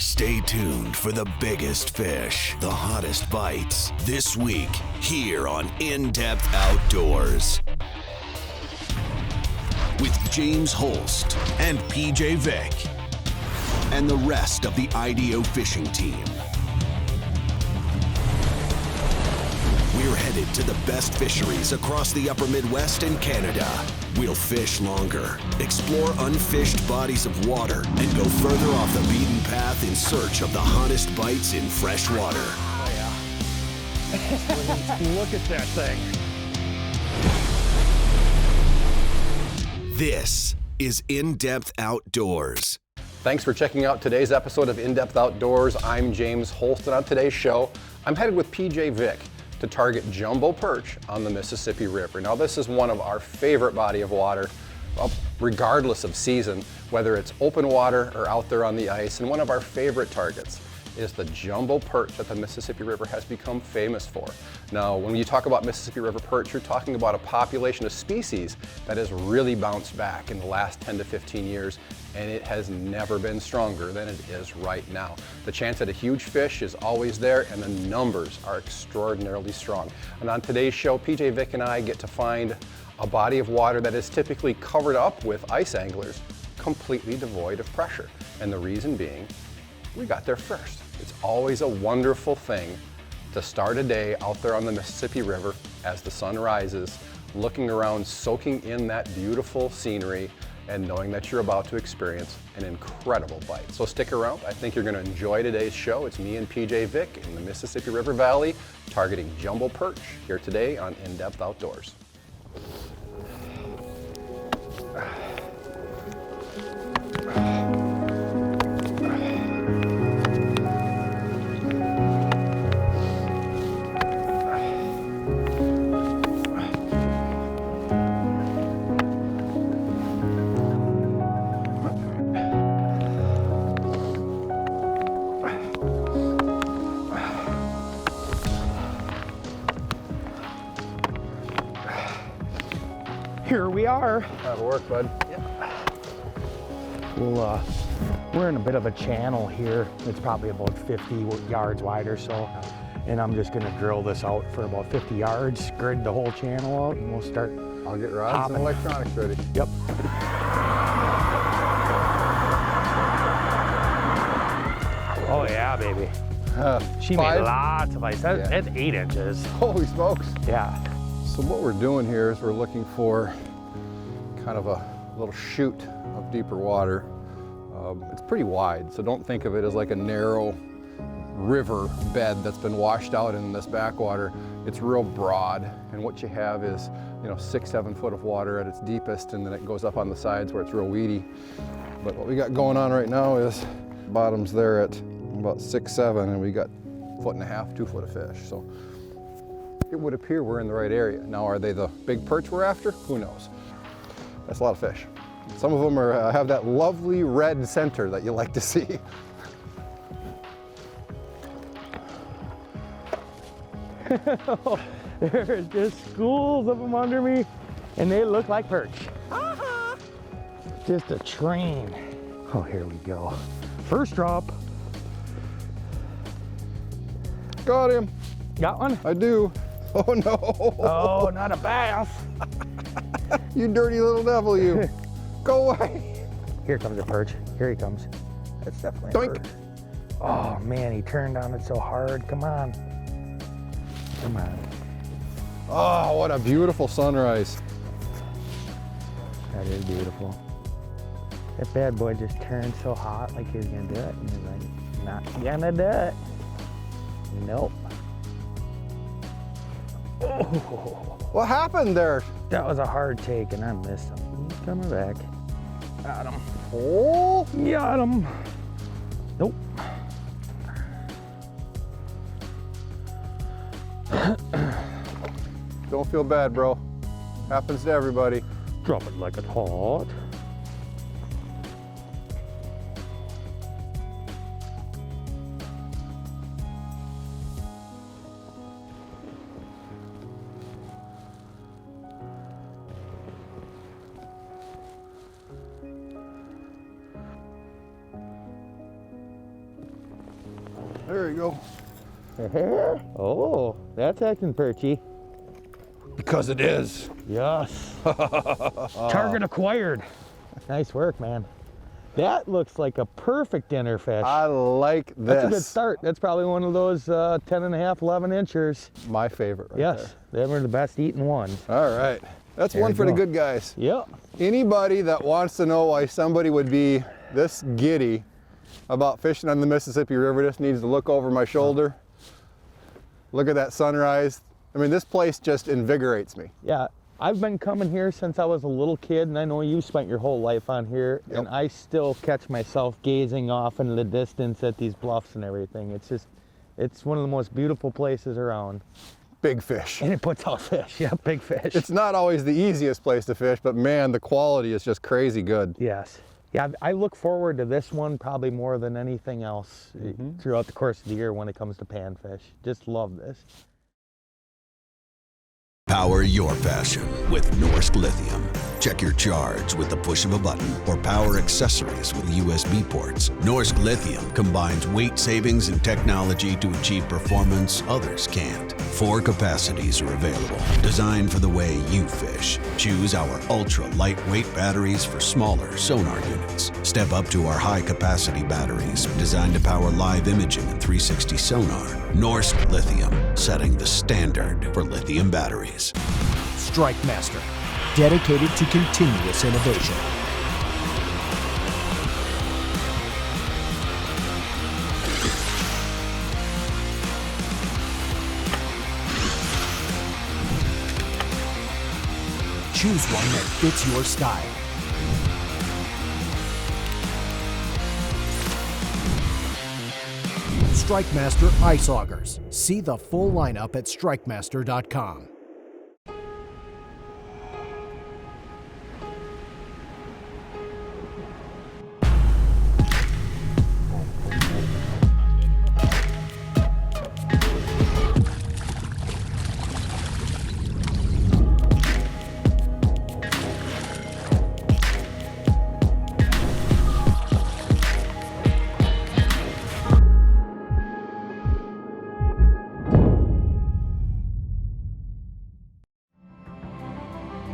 Stay tuned for the biggest fish, the hottest bites, this week here on In-Depth Outdoors. With James Holst and PJ Vick and the rest of the IDO fishing team. We're headed to the best fisheries across the upper Midwest and Canada. We'll fish longer, explore unfished bodies of water, and go further off the beaten path in search of the hottest bites in fresh water. Oh yeah. Look at that thing. This is In-Depth Outdoors. Thanks for checking out today's episode of In-Depth Outdoors. I'm James Holst, and on today's show, I'm headed with PJ Vick to target jumbo perch on the Mississippi River. Now, this is one of our favorite body of water, regardless of season, whether it's open water or out there on the ice, and one of our favorite targets is the jumbo perch that the Mississippi River has become famous for. Now, when you talk about Mississippi River perch, you're talking about a population of species that has really bounced back in the last 10 to 15 years, and it has never been stronger than it is right now. The chance at a huge fish is always there, and the numbers are extraordinarily strong. And on today's show, PJ Vick and I get to find a body of water that is typically covered up with ice anglers, completely devoid of pressure. And the reason being, we got there first. It's always a wonderful thing to start a day out there on the Mississippi River as the sun rises, looking around, soaking in that beautiful scenery, and knowing that you're about to experience an incredible bite. So stick around. I think you're going to enjoy today's show. It's me and PJ Vick in the Mississippi River Valley targeting jumbo perch here today on In-Depth Outdoors. Here we are. That'll work, bud. Well, we're in a bit of a channel here. It's probably about 50 yards wide or so. And I'm just gonna drill this out for about 50 yards, grid the whole channel out, and we'll start. I'll get rods hopping. and electronics ready. Yep. Oh yeah, baby. She made lots of ice. That's 8 inches. Holy smokes. Yeah. So what we're doing here is we're looking for kind of a little chute of deeper water. It's pretty wide, so don't think of it as like a narrow river bed that's been washed out in this backwater. It's real broad, and what you have is, 6-7 foot of water at its deepest, and then it goes up on the sides where it's real weedy. But what we got going on right now is bottom's there at about 6-7, and we got 1.5 foot, 2 foot of fish. So it would appear we're in the right area. Now, are they the big perch we're after? Who knows? That's a lot of fish. Some of them have that lovely red center that you like to see. There's just schools of them under me, and they look like perch. Just a train. Oh, here we go. First drop. Got him. Got one? I do. Oh no. Oh, not a bass. You dirty little devil, you. Go away. Here comes a perch. Here he comes. That's definitely a Doink. perch. Oh man, he turned on it so hard. Come on. Come on. Oh, what a beautiful sunrise. That is beautiful. That bad boy just turned so hot like he was gonna do it. And he's like, not gonna do it. Nope. Oh, What happened there? that was a hard take and I missed him. He's coming back. Got him. Oh, Got him. Nope. don't feel bad, bro. Happens to everybody. Drop it like it's hot. There you go. Oh, that's acting perchy. Because it is. Yes. Target acquired. Nice work, man. That looks like a perfect dinner fish. I like this. That's a good start. That's probably one of those 10 and a half, 11 inchers. My favorite right Yes, they were the best eating ones. there. All right. That's There one you for the go. good guys. Yep. Anybody that wants to know why somebody would be this giddy about fishing on the Mississippi River just needs to look over my shoulder. Look at that sunrise. I mean, this place just invigorates me. Yeah, I've been coming here since I was a little kid, and I know you spent your whole life on here, Yep. and I still catch myself gazing off into the distance at these bluffs and everything. It's just, it's one of the most beautiful places around. Big fish. And it puts out fish, yeah, big fish. It's not always the easiest place to fish, but man, the quality is just crazy good. Yes. Yeah, I look forward to this one probably more than anything else throughout the course of the year when it comes to panfish. Just love this. Power your passion with Norsk Lithium. Check your charge with the push of a button or power accessories with USB ports. Norsk Lithium combines weight savings and technology to achieve performance others can't. 4 capacities are available, designed for the way you fish. Choose our ultra lightweight batteries for smaller sonar units. Step up to our high capacity batteries, designed to power live imaging and 360 sonar. Norsk Lithium, setting the standard for lithium batteries. Strike Master, dedicated to continuous innovation. Choose one that fits your style. Strike Master Ice Augers. See the full lineup at strikemaster.com.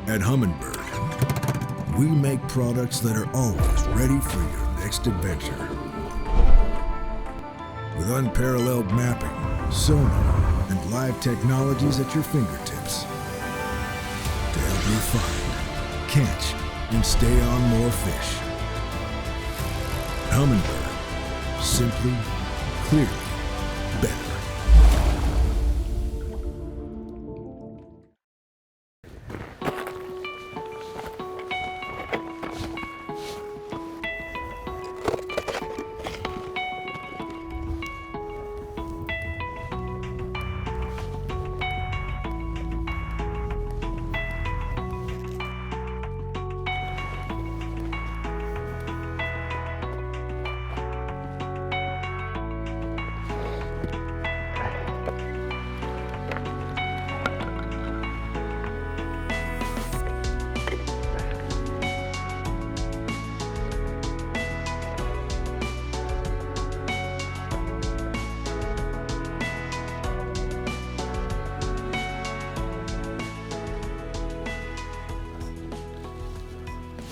At Humminbird, we make products that are always ready for your next adventure. With unparalleled mapping, sonar, and live technologies at your fingertips to help you find, catch, and stay on more fish. Humminbird, simply, clearly better.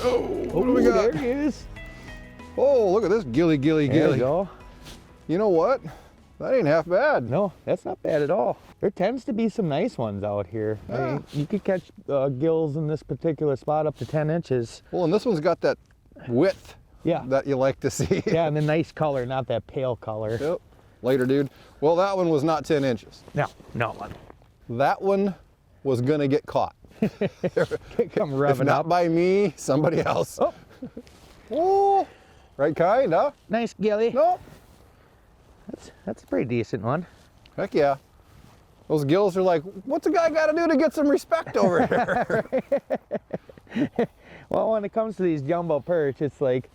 Oh, what do we got? There he is. Oh, look at this gilly. There you go. You know what? That ain't half bad. No, that's not bad at all. There tends to be some nice ones out here. I mean, you could catch gills in this particular spot up to 10 inches. Well, and this one's got that width Yeah. that you like to see. Yeah, and the nice color, not that pale color. Yep. Later, dude. Well, that one was not 10 inches. No. That one was gonna get caught. Come If revving not up. by me, somebody else. Oh. Oh, right kind, huh? Nice gilly. No. That's a pretty decent one. Heck yeah. Those gills are like, what's a guy got to do to get some respect over here? Well, when it comes to these jumbo perch, it's like,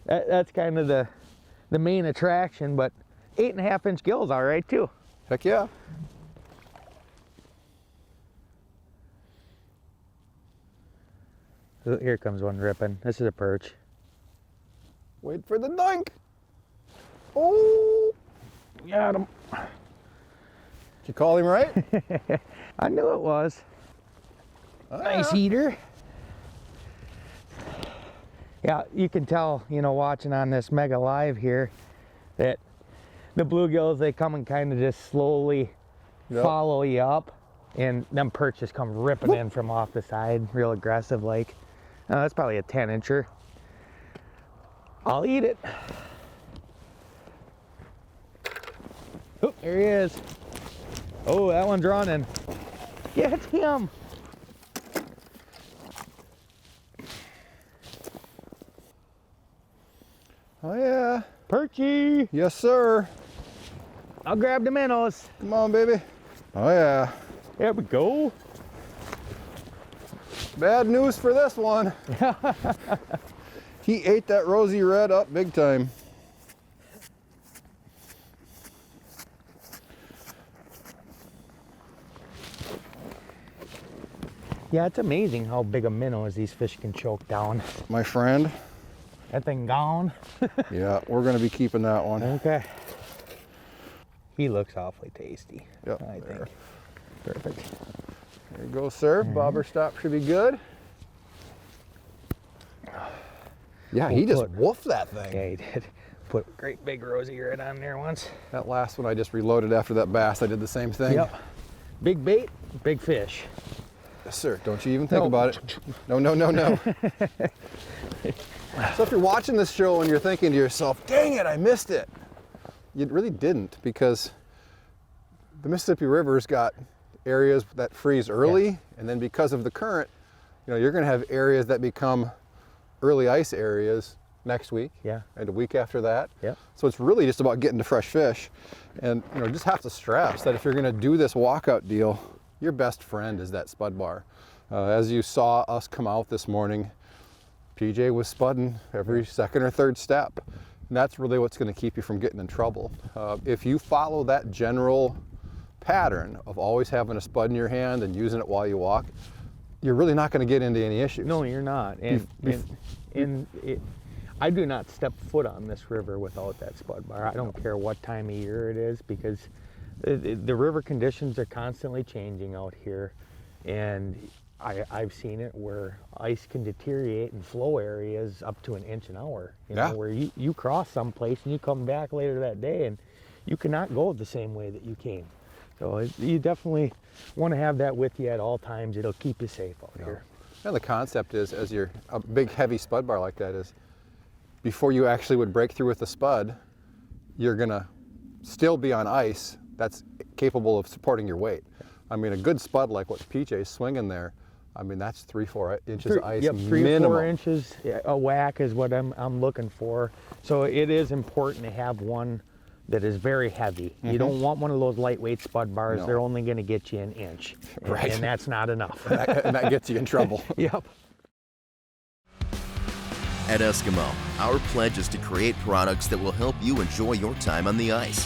that's kind of the main attraction, but 8.5 inch gills all right too. Heck yeah. Oh, here comes one ripping. This is a perch. Wait for the dunk. Oh, Got him. Did you call him right? I knew it was. Nice eater. Yeah, you can tell, you know, watching on this Mega Live here, that the bluegills, they come and kind of just slowly follow you up, and them perch just come ripping in from off the side, real aggressive like. That's probably a 10-incher. I'll eat it. Oh, there he is. Oh, that one's running. Yeah, it's him. Oh yeah. Perchy. Yes, sir. I'll grab the minnows. Come on, baby. Oh yeah. There we go. Bad news for this one. He ate that rosy red up big time. Yeah, it's amazing how big a minnow as these fish can choke down. My friend. That thing gone. Yeah, we're gonna be keeping that one. Okay. He looks awfully tasty. Yep, I there. think. Perfect. There you go, sir. Bobber stop should be good. Yeah, he just woofed that thing. Yeah, he did. Put a great big rosy red on there once. That last one I just reloaded after that bass. I did the same thing. Yep. Big bait, big fish. Yes, sir. Don't you even think about it. No, no, no, no. So if you're watching this show and you're thinking to yourself, dang it, I missed it. You really didn't, because the Mississippi River's got areas that freeze early, and then because of the current, you know, you're going to have areas that become early ice areas next week, and a week after that. So it's really just about getting to fresh fish, and you know, just have to stress that if you're going to do this walkout deal, your best friend is that spud bar. As you saw us come out this morning, PJ was spudding every second or third step. And that's really what's going to keep you from getting in trouble. If you follow that general pattern of always having a spud in your hand and using it while you walk, you're really not going to get into any issues. No, you're not. And I do not step foot on this river without that spud bar. I don't care what time of year it is, because the river conditions are constantly changing out here, and I've seen it where ice can deteriorate in flow areas up to 1 inch an hour. You know, where you cross someplace and you come back later that day and you cannot go the same way that you came. So you definitely want to have that with you at all times. It'll keep you safe out here. And the concept is, as you're a big heavy spud bar like that, is before you actually would break through with the spud, you're gonna still be on ice that's capable of supporting your weight. I mean, a good spud like what PJ's swinging there, I mean, that's 3-4 inches of ice minimum. 3 or 4 inches a whack is what I'm looking for. So it is important to have one that is very heavy. You don't want one of those lightweight spud bars. No. They're only going to get you 1 inch. Right. And that's not enough. and that gets you in trouble. Yep. At Eskimo, our pledge is to create products that will help you enjoy your time on the ice.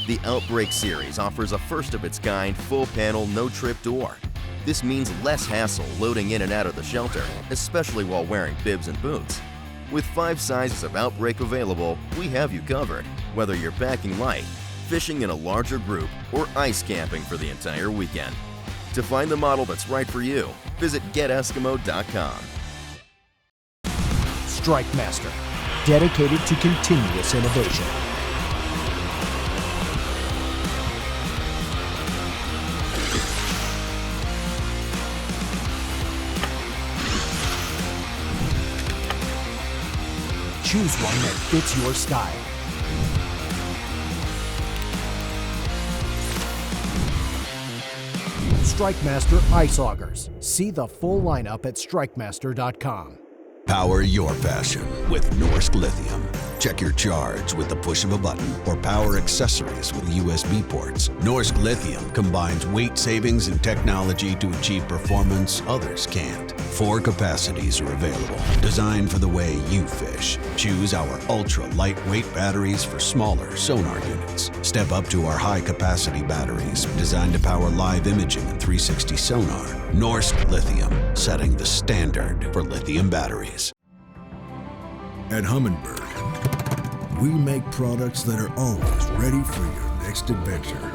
The Outbreak series offers a first-of-its-kind full-panel, no-trip door. This means less hassle loading in and out of the shelter, especially while wearing bibs and boots. With 5 sizes of Outbreak available, we have you covered, whether you're packing light, fishing in a larger group, or ice camping for the entire weekend. To find the model that's right for you, visit geteskimo.com. Strike Master, dedicated to continuous innovation. Choose one that fits your style. Strike Master Ice Augers. See the full lineup at strikemaster.com. Power your passion with Norsk Lithium. Check your charge with the push of a button, or power accessories with USB ports. Norsk Lithium combines weight savings and technology to achieve performance others can't. 4 capacities are available, designed for the way you fish. Choose our ultra lightweight batteries for smaller sonar units. Step up to our high capacity batteries, designed to power live imaging and 360 sonar. Norsk Lithium, setting the standard for lithium batteries. At Humminbird, We make products that are always ready for your next adventure.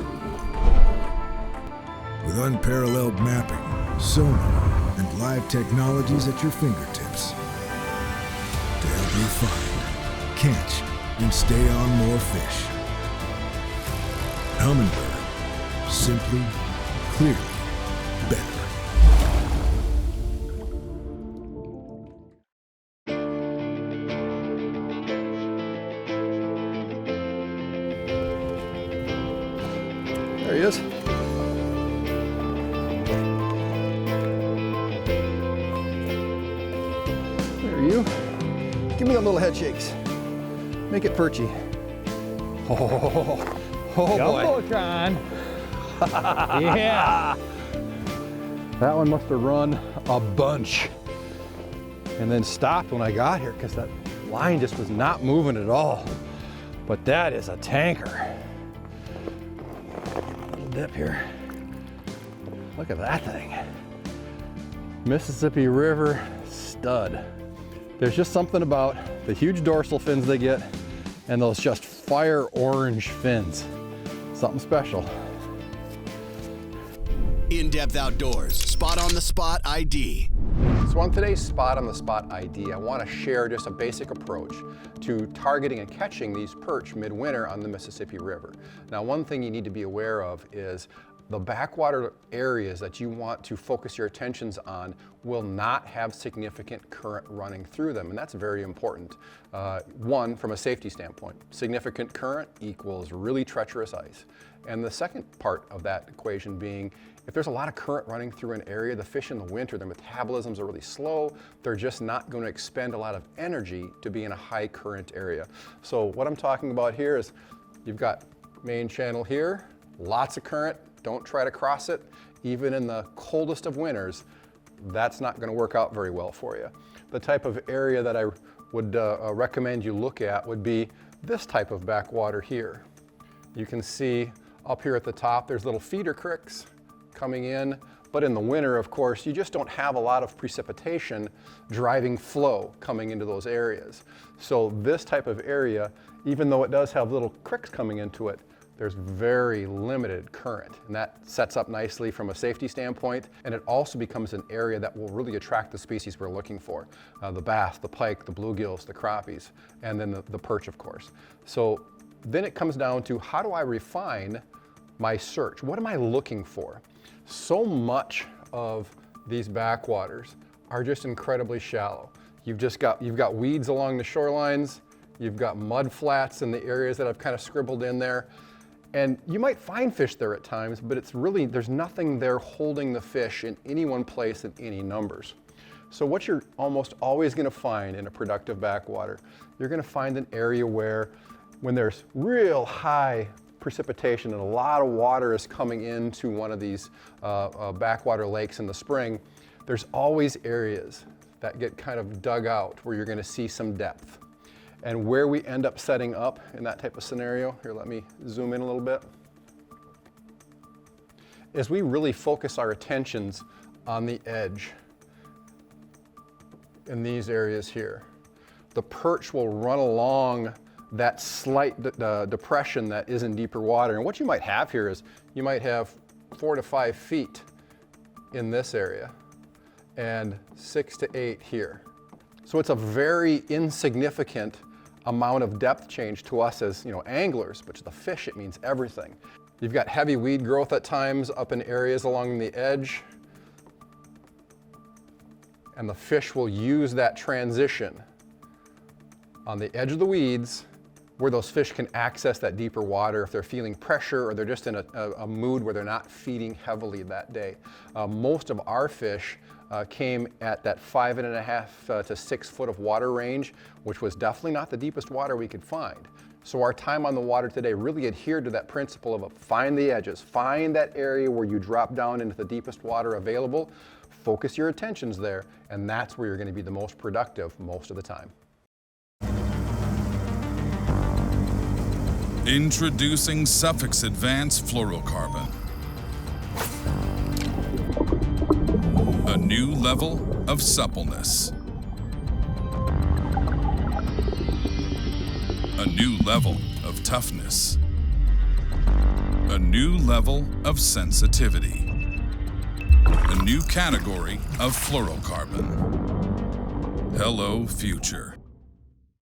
With unparalleled mapping, sonar, and live technologies at your fingertips to help you find, catch, and stay on more fish. Humminbird, simply, clearly better. There he is. There you. Give me a little head shakes. Make it perchy. Oh boy. Jumbotron. Yeah. That one must have run a bunch and then stopped when I got here because that line just was not moving at all. But that is a tanker. Little dip here. Look at that thing. Mississippi River stud. There's just something about the huge dorsal fins they get and those just fire orange fins. Something special. In-Depth Outdoors, Spot on the Spot ID. So on today's Spot on the Spot ID, I want to share just a basic approach to targeting and catching these perch midwinter on the Mississippi River. Now, one thing you need to be aware of is the backwater areas that you want to focus your attentions on will not have significant current running through them, and that's very important. One, from a safety standpoint, significant current equals really treacherous ice. And the second part of that equation being, if there's a lot of current running through an area, the fish in the winter, their metabolisms are really slow. They're just not going to expend a lot of energy to be in a high current area. So what I'm talking about here is you've got main channel here, lots of current. Don't try to cross it. Even in the coldest of winters, that's not going to work out very well for you. The type of area that I would recommend you look at would be this type of backwater here. You can see up here at the top, there's little feeder creeks coming in, but in the winter, of course, you just don't have a lot of precipitation driving flow coming into those areas. So this type of area, even though it does have little creeks coming into it, there's very limited current, and that sets up nicely from a safety standpoint, and it also becomes an area that will really attract the species we're looking for. The bass, the pike, the bluegills, the crappies, and then the perch, of course. So then it comes down to, how do I refine my search? What am I looking for? So much of these backwaters are just incredibly shallow. You've got weeds along the shorelines, you've got mud flats in the areas that I've kind of scribbled in there. And you might find fish there at times, but it's really, there's nothing there holding the fish in any one place in any numbers. So what you're almost always going to find in a productive backwater, you're going to find an area where when there's real high precipitation and a lot of water is coming into one of these backwater lakes in the spring, there's always areas that get kind of dug out where you're going to see some depth. And where we end up setting up in that type of scenario, here, let me zoom in a little bit, is we really focus our attentions on the edge in these areas here. The perch will run along that slight depression that is in deeper water. And what you might have here is you might have 4 to 5 feet in this area and 6 to 8 here. So it's a very insignificant amount of depth change to us as anglers, but to the fish it means everything. You've got heavy weed growth at times up in areas along the edge, and the fish will use that transition on the edge of the weeds where those fish can access that deeper water if they're feeling pressure or they're just in a mood where they're not feeding heavily that day. Most of our fish came at that 5.5 to 6 foot of water range, which was definitely not the deepest water we could find. So our time on the water today really adhered to that principle of find the edges, find that area where you drop down into the deepest water available, focus your attentions there, and that's where you're going to be the most productive most of the time. Introducing Suffix Advanced Fluorocarbon. A new level of suppleness. A new level of toughness. A new level of sensitivity. A new category of fluorocarbon. Hello, future.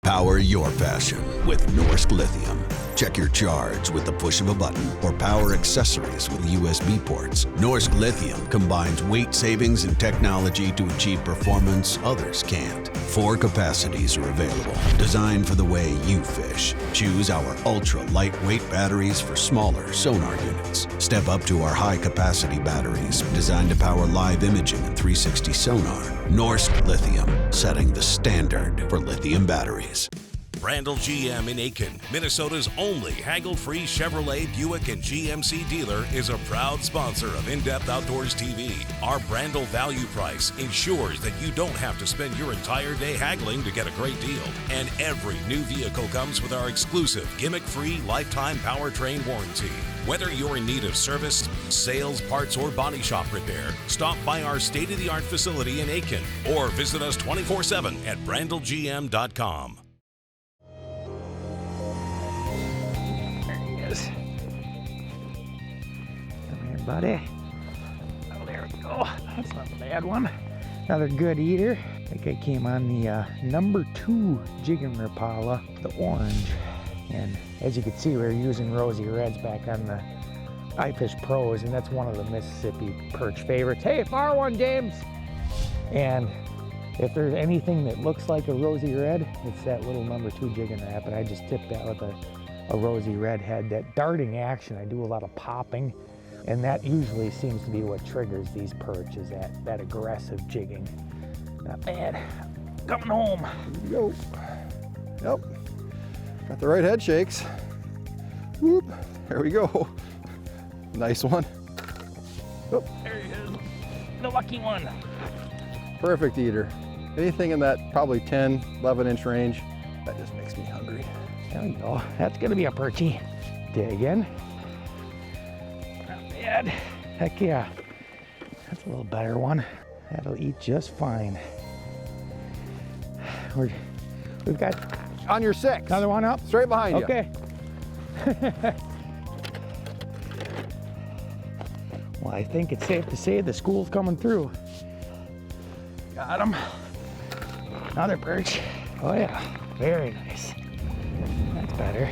Power your passion with Norsk Lithium. Check your charge with the push of a button or power accessories with USB ports. Norsk Lithium combines weight savings and technology to achieve performance others can't. 4 capacities are available, designed for the way you fish. Choose our ultra lightweight batteries for smaller sonar units. Step up to our high capacity batteries, designed to power live imaging and 360 sonar. Norsk Lithium, setting the standard for lithium batteries. Brandel GM in Aiken, Minnesota's only haggle-free Chevrolet, Buick, and GMC dealer, is a proud sponsor of In-Depth Outdoors TV. Our Brandel value price ensures that you don't have to spend your entire day haggling to get a great deal. And every new vehicle comes with our exclusive gimmick-free lifetime powertrain warranty. Whether you're in need of service, sales, parts, or body shop repair, stop by our state-of-the-art facility in Aiken or visit us 24/7 at brandelgm.com. Come here, buddy. Oh, there we go. That's not a bad one. Another good eater. I think I came on the number 2 jigging Rapala, the orange. And as you can see, we're using rosy reds back on the iFish Pros, and that's one of the Mississippi perch favorites. Hey, far one, James! And if there's anything that looks like a rosy red, it's that little number 2 jigging Rap, and I just tipped that with a rosy red head. That darting action, I do a lot of popping, and that usually seems to be what triggers these perch, is that aggressive jigging. Not bad. Coming home. Here we go. Yep. Got the right head shakes. Whoop. There we go. Nice one. Oh, there he is. The lucky one. Perfect eater. Anything in that probably 10, 11 inch range, that just makes me hungry. There we go. That's gonna be a perchy. Dig in. Not bad. Heck yeah. That's a little better one. That'll eat just fine. We've got On your 6. another one up. Straight behind you. Okay. Well, I think it's safe to say the school's coming through. Got him. Another perch. Oh yeah, very nice. That's better.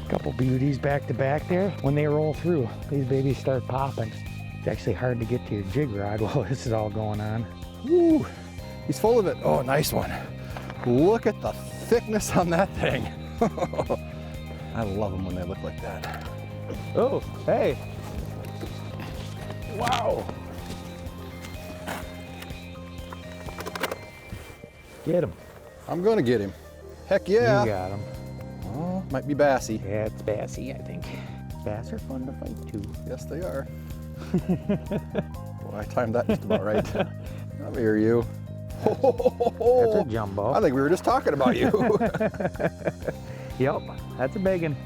Couple beauties back to back there. When they roll through, these babies start popping. It's actually hard to get to your jig rod while this is all going on. Woo. He's full of it. Oh, nice one. Look at the thickness on that thing. I love them when they look like that. Oh, hey. Wow. Get him. I'm gonna get him. Heck yeah. You got him. Oh, might be bassy. Yeah, it's bassy, I think. Bass are fun to fight too. Yes, they are. Boy, I timed that just about right. Come here, you. That's a jumbo. I think we were just talking about you. Yep, that's a big one.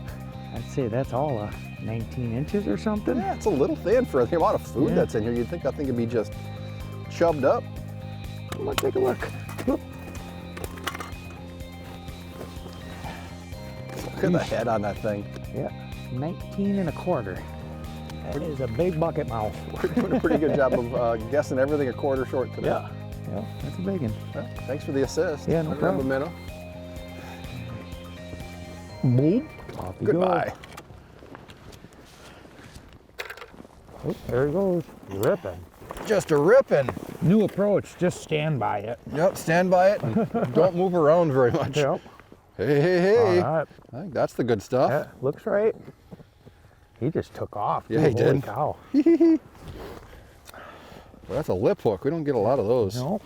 I'd say that's all 19 inches or something. Yeah, it's a little thin for the amount of food that's in here. You'd think that thing would be just chubbed up. Look, take a look. Whoop. Look at the head on that thing. Yeah, 19 1/4. That is a big bucket mouth. We're doing a pretty good job of guessing everything a quarter short today. Yeah, yeah, that's a big one. Well, thanks for the assist. Yeah, no problem. Minnow. Boop. Off you Goodbye. Go. Oh, there he goes. Ripping. Just a ripping. New approach, just stand by it. Yep, stand by it and don't move around very much. Yep. Hey, hey, hey. All right. I think that's the good stuff. Yeah, looks right. He just took off. Yeah, too. he Holy did. Cow. Well, that's a lip hook. We don't get a lot of those. No.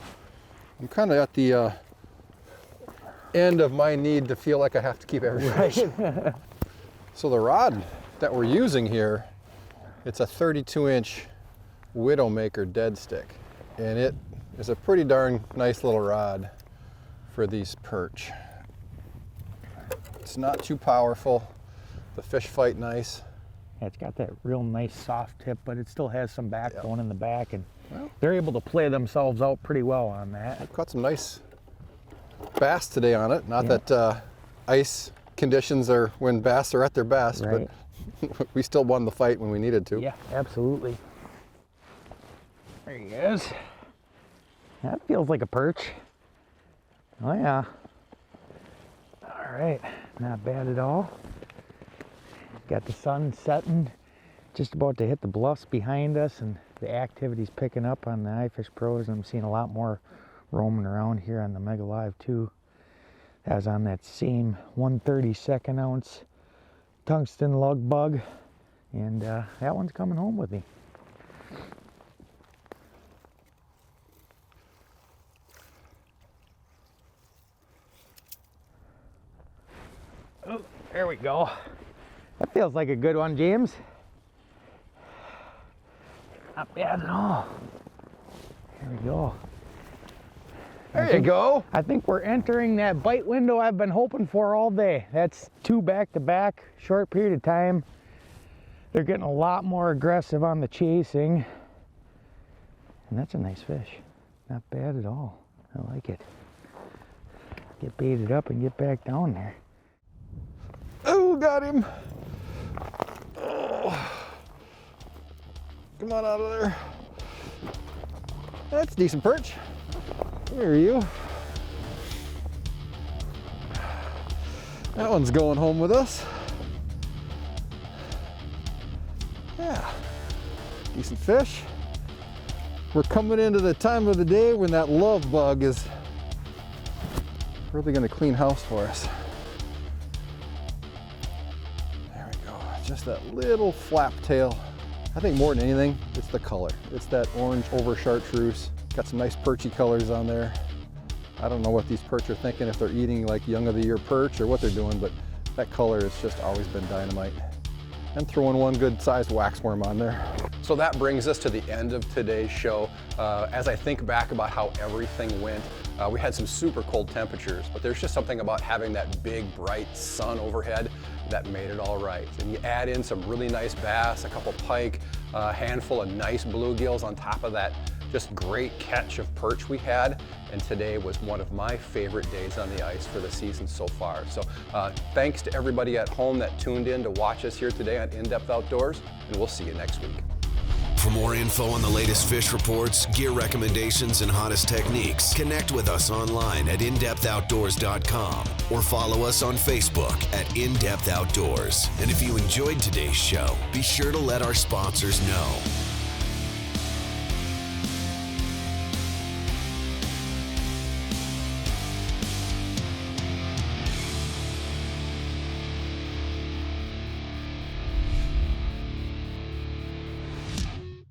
I'm kind of at the end of my need to feel like I have to keep everything. Right. So the rod that we're using here, it's a 32-inch Widowmaker dead stick. And it is a pretty darn nice little rod for these perch. It's not too powerful. The fish fight nice. Yeah, it's got that real nice soft tip, but it still has some backbone in the back, and they're able to play themselves out pretty well on that. I've caught some nice bass today on it. Not that ice conditions are when bass are at their best, Right. but we still won the fight when we needed to. Yeah, absolutely. There he is. That feels like a perch. Oh yeah. All right, not bad at all. Got the sun setting, just about to hit the bluffs behind us, and the activity's picking up on the iFish Pros. I'm seeing a lot more roaming around here on the Mega Live too. As on that same 1/32 ounce tungsten lug bug, and that one's coming home with me. Oh, there we go. That feels like a good one, James. Not bad at all. There we go. There you go. I think we're entering that bite window I've been hoping for all day. That's 2 back-to-back, short period of time. They're getting a lot more aggressive on the chasing. And that's a nice fish. Not bad at all. I like it. Get baited up and get back down there. Oh, got him. Oh. Come on out of there. That's a decent perch. There you. That one's going home with us. Yeah, decent fish. We're coming into the time of the day when that love bug is really gonna clean house for us. There we go, just that little flap tail. I think more than anything, it's the color. It's that orange over chartreuse. Got some nice perchy colors on there. I don't know what these perch are thinking, if they're eating like young of the year perch or what they're doing, but that color has just always been dynamite. And throwing one good sized waxworm on there. So that brings us to the end of today's show. As I think back about how everything went, we had some super cold temperatures, but there's just something about having that big bright sun overhead that made it all right. And you add in some really nice bass, a couple pike, a handful of nice bluegills on top of that just great catch of perch we had, and today was one of my favorite days on the ice for the season so far. So thanks to everybody at home that tuned in to watch us here today on In Depth Outdoors, and we'll see you next week. For more info on the latest fish reports, gear recommendations, and hottest techniques, connect with us online at indepthoutdoors.com or follow us on Facebook at In Depth Outdoors. And if you enjoyed today's show, be sure to let our sponsors know.